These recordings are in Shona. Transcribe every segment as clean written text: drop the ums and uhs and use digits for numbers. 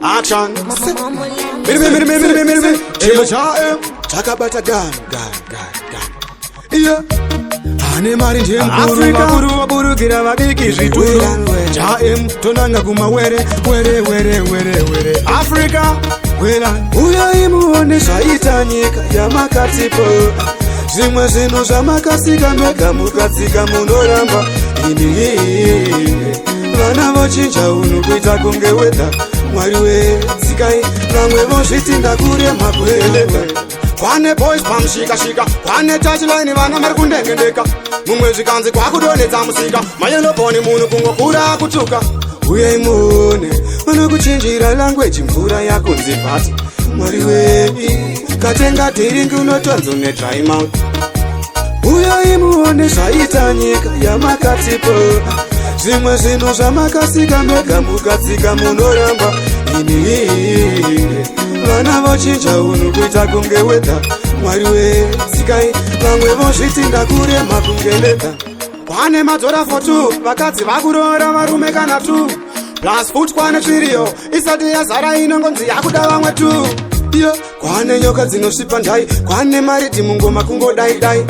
Action. Takabata gun. Yeah. Ane mari Africa buru gira vadiki zvituru jaem tonanga kuma were Africa wera uya imuone zvaita nyika yamakatipo zvimwe zvinhu zvamakasika mega mukatsika munoramba ini vana vochinja unhu kuita kunge wedha mwari wetsikai vamwe vozviti ndakurema kueleka kwane boys pamushika kwane touchline vana mari kundengendeka mumwe zvikanzi kwakudonedza musika mayelobhoni munhu kungokura kutuka uye imuone vanokuchinjira language mvura yakunzi bhati mwari wei katenga dhiringi unotonzo nedry mouth uye imuone zvaita nyika yamakatipo zvimwe zvinhu zvamakasika mega mukatsika munoramba ini vana vochinja unhu kuita kunge wedha mwari wetsikai vamwe vozviti ndakurema kungeleka kwane madzora 42 vakadzi vakuroora varume kana 2 plus foot kwane tsviriyo isati yazara inongonzi yakuda vamwe 2 iyo kwane nyoka dzinosvipa ndai kwane mariti mungoma kungodaidai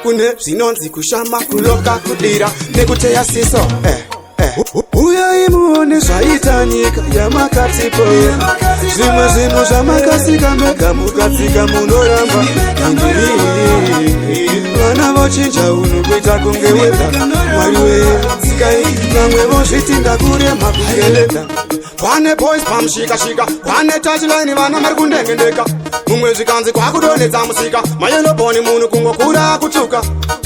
kune zvinonzi kushama kuloka kudira nekuteya siso uye imuone zvaita nyika yamakatipo zvimwe zvinhu zvamakasika mega mukatsika munoramba vana vochinja unhu kuita kunge wedha mwari wetsikai vamwe vozviti ndakurema kungeleka kwane boys pamushika kwane touchline vana mari kundengendeka mumwe zvikanzi kwakudonedza musika mayelobhoni munhu kungokura kutuka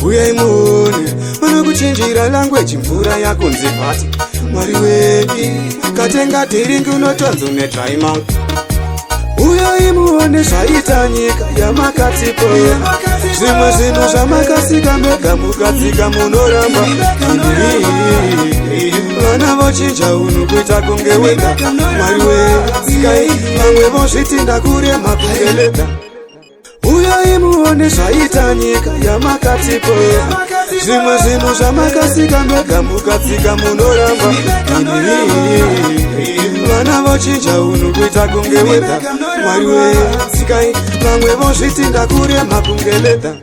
uye imuone vanokuchinjira language mvura yakunzi bhati mwari wei katenga dhiringi unotonzo nedry mouth uye imuone zvaita nyika yamakatipo zvimwe zvinhu zvamakasika mega mukatsika munoramba vana vochinja unhu kuita kunge wedha mwari wetsikai vamwe vozviti ndakurema kungeleka uye imuone zvaita nyika yamakatipo zvimwe zvinhu zvamakasika mega mukatsika munoramba vana vochinja unhu kuita kunge wedha mwari wetsikai vamwe vozviti ndakurema kungeleka